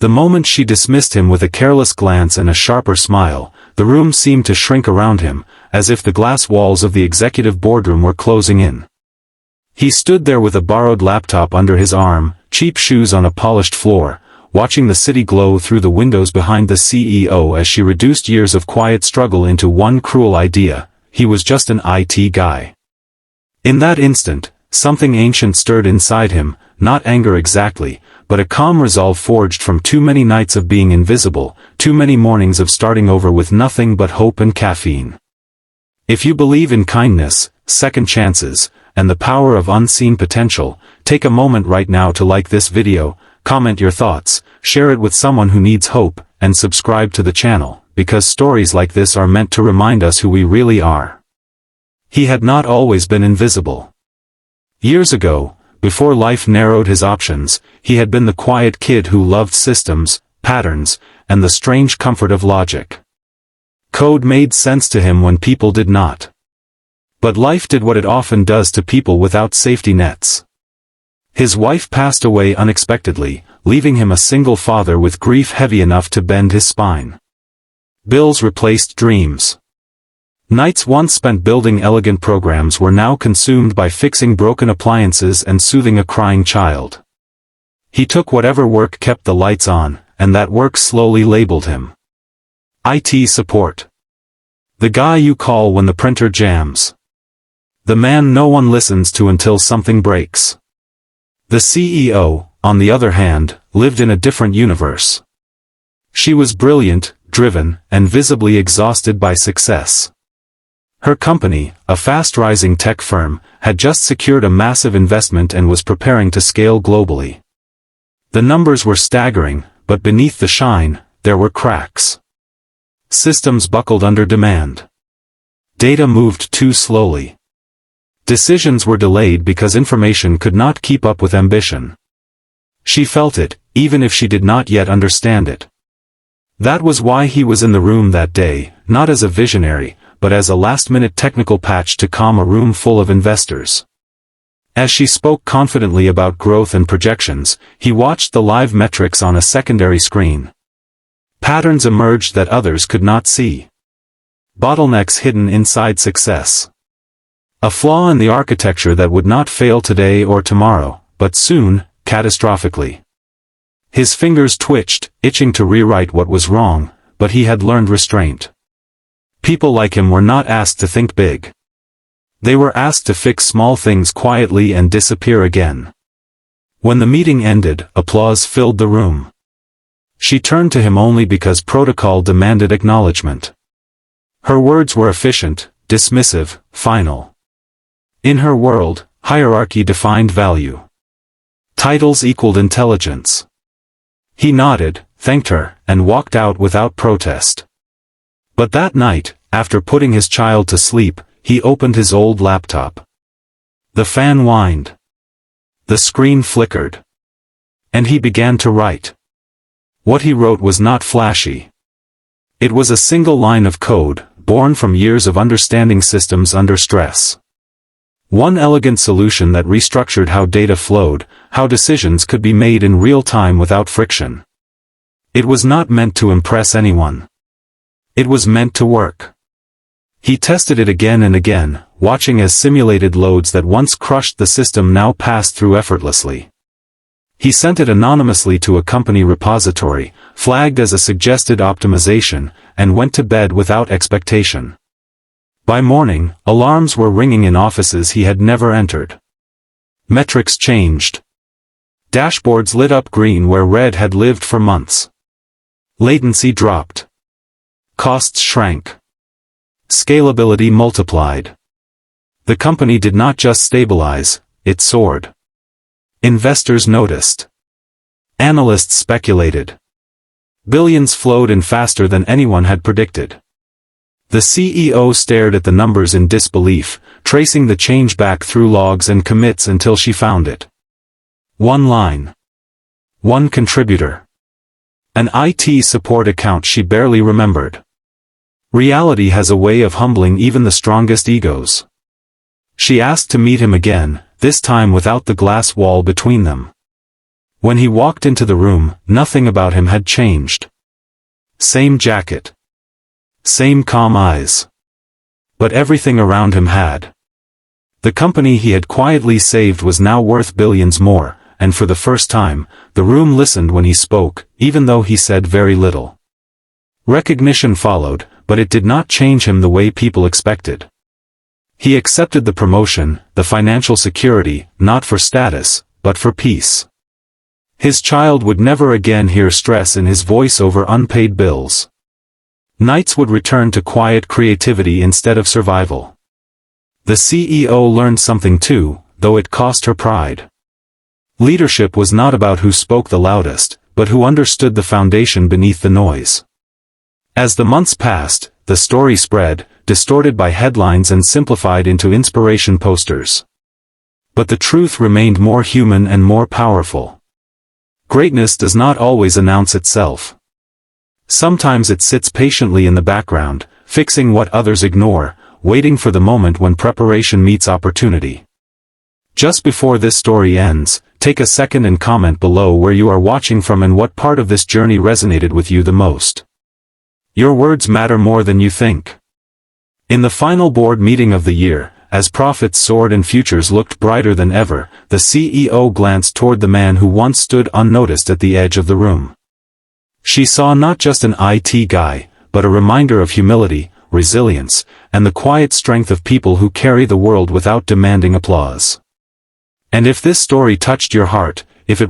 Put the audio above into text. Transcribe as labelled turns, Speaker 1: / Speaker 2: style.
Speaker 1: The moment she dismissed him with a careless glance and a sharper smile, the room seemed to shrink around him, as if the glass walls of the executive boardroom were closing in. He stood there with a borrowed laptop under his arm, cheap shoes on a polished floor, watching the city glow through the windows behind the CEO as she reduced years of quiet struggle into one cruel idea: he was just an IT guy. In that instant, something ancient stirred inside him, not anger exactly, but a calm resolve forged from too many nights of being invisible, too many mornings of starting over with nothing but hope and caffeine. If you believe in kindness, second chances, and the power of unseen potential, take a moment right now to like this video, comment your thoughts, share it with someone who needs hope, and subscribe to the channel, because stories like this are meant to remind us who we really are. He had not always been invisible. Years ago, before life narrowed his options, he had been the quiet kid who loved systems, patterns, and the strange comfort of logic. Code made sense to him when people did not. But life did what it often does to people without safety nets. His wife passed away unexpectedly, leaving him a single father with grief heavy enough to bend his spine. Bills replaced dreams. Nights once spent building elegant programs were now consumed by fixing broken appliances and soothing a crying child. He took whatever work kept the lights on, and that work slowly labeled him. IT support. The guy you call when the printer jams. The man no one listens to until something breaks. The CEO, on the other hand, lived in a different universe. She was brilliant, driven, and visibly exhausted by success. Her company, a fast-rising tech firm, had just secured a massive investment and was preparing to scale globally. The numbers were staggering, but beneath the shine, there were cracks. Systems buckled under demand. Data moved too slowly. Decisions were delayed because information could not keep up with ambition. She felt it, even if she did not yet understand it. That was why he was in the room that day, not as a visionary, but as a last-minute technical patch to calm a room full of investors. As she spoke confidently about growth and projections, he watched the live metrics on a secondary screen. Patterns emerged that others could not see. Bottlenecks hidden inside success. A flaw in the architecture that would not fail today or tomorrow, but soon, catastrophically. His fingers twitched, itching to rewrite what was wrong, but he had learned restraint. People like him were not asked to think big. They were asked to fix small things quietly and disappear again. When the meeting ended, applause filled the room. She turned to him only because protocol demanded acknowledgement. Her words were efficient, dismissive, final. In her world, hierarchy defined value. Titles equaled intelligence. He nodded, thanked her, and walked out without protest. But that night, after putting his child to sleep, he opened his old laptop. The fan whined. The screen flickered. And he began to write. What he wrote was not flashy. It was a single line of code, born from years of understanding systems under stress. One elegant solution that restructured how data flowed, how decisions could be made in real time without friction. It was not meant to impress anyone. It was meant to work. He tested it again and again, watching as simulated loads that once crushed the system now passed through effortlessly. He sent it anonymously to a company repository, flagged as a suggested optimization, and went to bed without expectation. By morning, alarms were ringing in offices he had never entered. Metrics changed. Dashboards lit up green where red had lived for months. Latency dropped. Costs shrank. Scalability multiplied. The company did not just stabilize, it soared. Investors noticed. Analysts speculated. Billions flowed in faster than anyone had predicted. The CEO stared at the numbers in disbelief, tracing the change back through logs and commits until she found it. One line. One contributor. An IT support account she barely remembered. Reality has a way of humbling even the strongest egos. She asked to meet him again, this time without the glass wall between them. When he walked into the room, nothing about him had changed. Same jacket. Same calm eyes. But everything around him had. The company he had quietly saved was now worth billions more, and for the first time, the room listened when he spoke, even though he said very little. Recognition followed, but it did not change him the way people expected. He accepted the promotion, the financial security, not for status, but for peace. His child would never again hear stress in his voice over unpaid bills. Nights would return to quiet creativity instead of survival. The CEO learned something too, though it cost her pride. Leadership was not about who spoke the loudest, but who understood the foundation beneath the noise. As the months passed, the story spread, distorted by headlines and simplified into inspiration posters. But the truth remained more human and more powerful. Greatness does not always announce itself. Sometimes it sits patiently in the background, fixing what others ignore, waiting for the moment when preparation meets opportunity. Just before this story ends, take a second and comment below where you are watching from and what part of this journey resonated with you the most. Your words matter more than you think. In the final board meeting of the year, as profits soared and futures looked brighter than ever, the CEO glanced toward the man who once stood unnoticed at the edge of the room. She saw not just an IT guy, but a reminder of humility, resilience, and the quiet strength of people who carry the world without demanding applause. And if this story touched your heart, if it